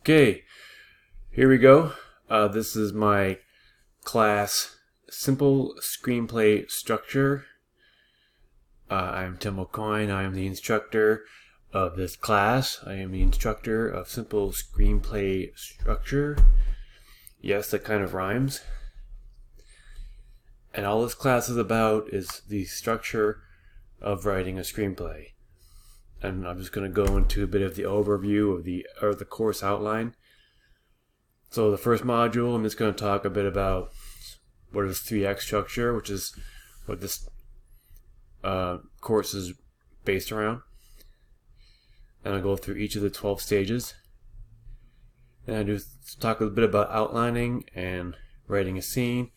Okay, here we go. This is my class, Simple Screenplay Structure. I'm Tim O'Coin. I am the instructor of this class. I am the instructor of Simple Screenplay Structure. Yes, that kind of rhymes. And all this class is about is the structure of writing a screenplay. And I'm just going to go into a bit of the overview of the course outline. So the first module, I'm just going to talk a bit about what is 3-act structure, which is what this course is based around. And I'll go through each of the 12 stages. And I just talk a little bit about outlining and writing a scene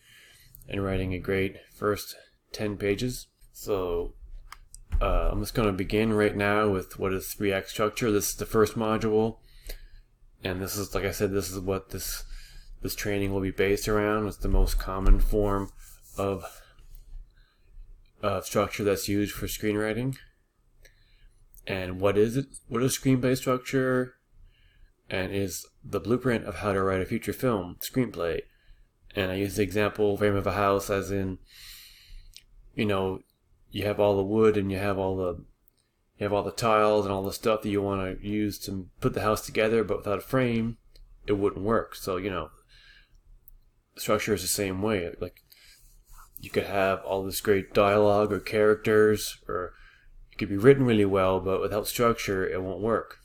and writing a great first 10 pages. So I'm just going to begin right now with what is 3-act structure. This is the first module, and this is, like I said, this is what this training will be based around. It's the most common form of structure that's used for screenwriting. And what is it? What is screenplay structure? And is the blueprint of how to write a feature film screenplay. And I use the example frame of a house as in, you have all the wood and you have all the tiles and all the stuff that you want to use to put the house together, but without a frame, it wouldn't work. So, structure is the same way. Like, you could have all this great dialogue or characters, or it could be written really well, but without structure, it won't work.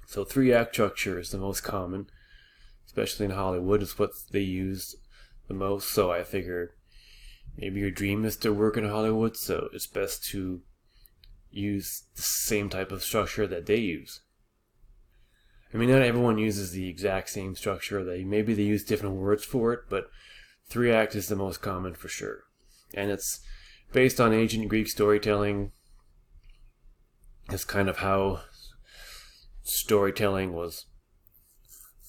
So 3-act structure is the most common, especially in Hollywood. It's what they use the most. So I figured maybe your dream is to work in Hollywood, so it's best to use the same type of structure that they use. I mean, not everyone uses the exact same structure. Maybe they use different words for it, but 3-act is the most common for sure. And it's based on ancient Greek storytelling. It's kind of how storytelling was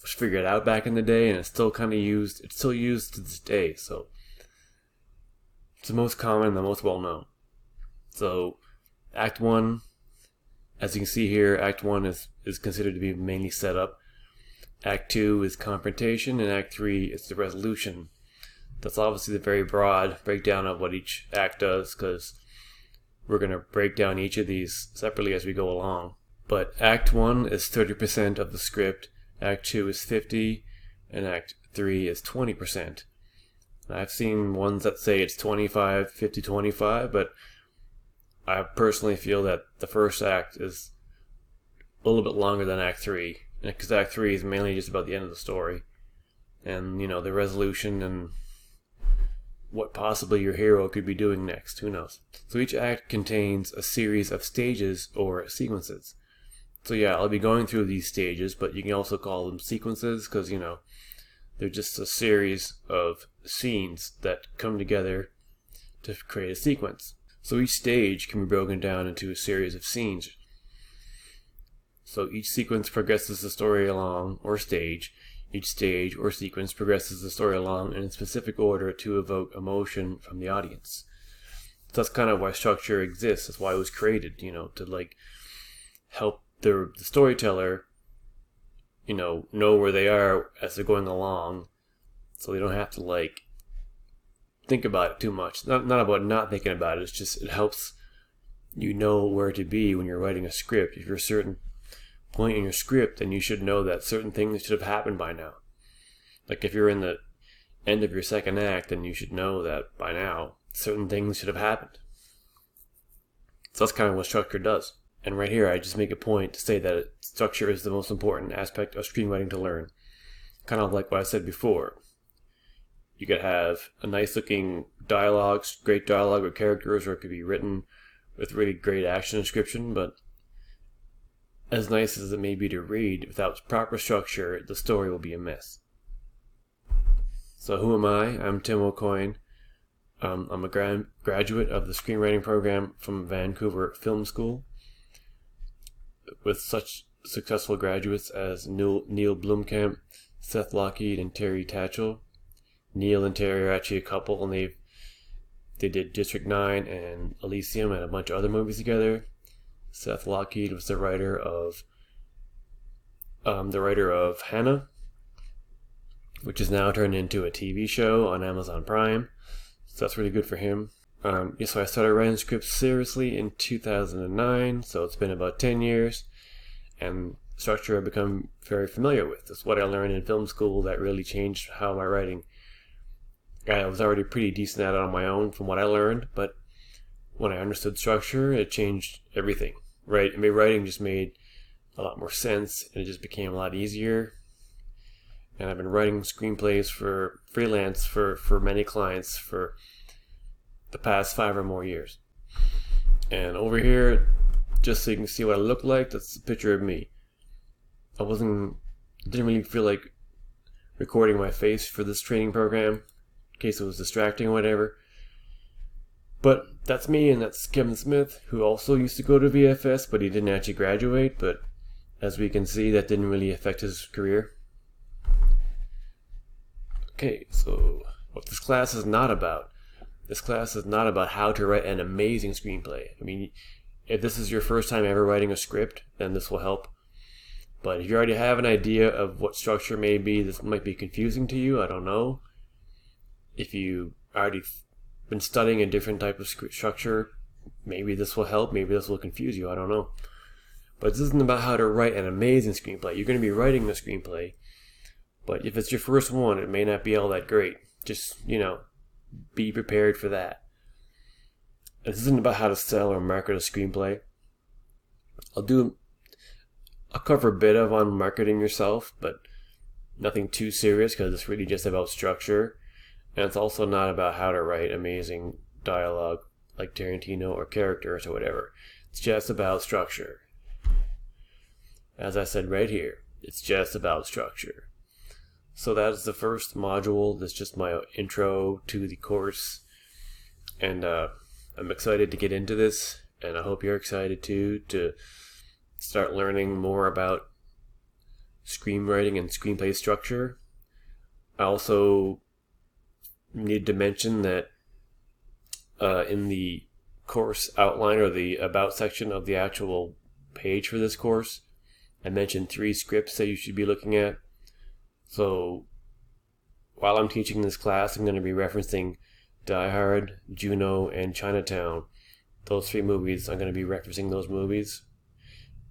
figured out back in the day, and it's still kind of used. It's still used to this day, so it's the most common and the most well known. So Act 1, as you can see here, Act 1 is considered to be mainly set up. Act 2 is confrontation, and Act 3 is the resolution. That's obviously the very broad breakdown of what each act does, because we're going to break down each of these separately as we go along. But Act 1 is 30% of the script, Act 2 is 50%, and Act 3 is 20%. I've seen ones that say it's 25, 50, 25, but I personally feel that the first act is a little bit longer than Act 3, because Act 3 is mainly just about the end of the story, and the resolution and what possibly your hero could be doing next. Who knows? So each act contains a series of stages or sequences. So yeah, I'll be going through these stages, but you can also call them sequences because they're just a series of scenes that come together to create a sequence. So each stage can be broken down into a series of scenes. So each sequence progresses the story along, or stage. Each stage or sequence progresses the story along in a specific order to evoke emotion from the audience. So that's kind of why structure exists. That's why it was created, to help the storyteller know where they are as they're going along, so they don't have to think about it too much. Not about not thinking about it. It's just it helps know where to be when you're writing a script. If you're a certain point in your script, then you should know that certain things should have happened by now. Like if you're in the end of your second act, then you should know that by now certain things should have happened. So that's kind of what structure does. And right here, I just make a point to say that structure is the most important aspect of screenwriting to learn. Kind of like what I said before. You could have a nice looking dialogue, great dialogue with characters, or it could be written with really great action description, but as nice as it may be to read, without proper structure, the story will be a mess. So who am I? I'm Tim O'Coin. I'm a graduate of the screenwriting program from Vancouver Film School, with such successful graduates as Neil Blomkamp, Seth Lockheed, and Terry Tatchell. Neil and Terry are actually a couple, and they did District 9 and Elysium and a bunch of other movies together. Seth Lockheed was the writer of the writer of Hannah, which is now turned into a TV show on Amazon Prime. So that's really good for him. So I started writing scripts seriously in 2009, so it's been about 10 years, and structure I've become very familiar with. That's what I learned in film school that really changed how my writing. I was already pretty decent at it on my own from what I learned, but when I understood structure, it changed everything. Right? I mean, writing just made a lot more sense, and it just became a lot easier. And I've been writing screenplays for freelance for many clients for the past 5 or more years. And over here, just so you can see what I look like, that's a picture of me. Didn't really feel like recording my face for this training program in case it was distracting or whatever. But that's me, and that's Kevin Smith, who also used to go to VFS, but he didn't actually graduate. But as we can see, that didn't really affect his career. Okay, so what this class is not about. This class is not about how to write an amazing screenplay. I mean, if this is your first time ever writing a script, then this will help. But if you already have an idea of what structure may be, this might be confusing to you, I don't know. If you already been studying a different type of structure, maybe this will help, maybe this will confuse you, I don't know. But this isn't about how to write an amazing screenplay. You're going to be writing a screenplay, but if it's your first one, it may not be all that great. Just, be prepared for that. This isn't about how to sell or market a screenplay. I'll cover a bit on marketing yourself, but nothing too serious because it's really just about structure. And it's also not about how to write amazing dialogue like Tarantino or characters or whatever. It's just about structure. As I said right here, it's just about structure. So that is the first module. That's just my intro to the course. And I'm excited to get into this, and I hope you're excited too, to start learning more about screenwriting and screenplay structure. I also need to mention that in the course outline, or the about section of the actual page for this course, I mentioned 3 scripts that you should be looking at. So while I'm teaching this class, I'm going to be referencing Die Hard, Juno, and Chinatown. Those 3 movies, I'm going to be referencing those movies.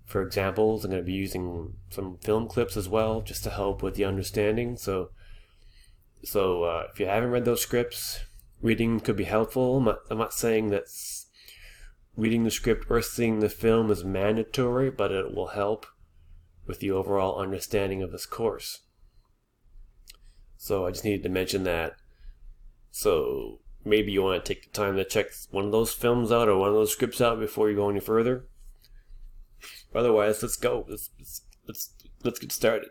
For examples, I'm going to be using some film clips as well, just to help with the understanding. So if you haven't read those scripts, reading could be helpful. I'm not saying that reading the script or seeing the film is mandatory, but it will help with the overall understanding of this course. So I just needed to mention that. So maybe you want to take the time to check one of those films out or one of those scripts out before you go any further. Otherwise, let's go. Let's get started.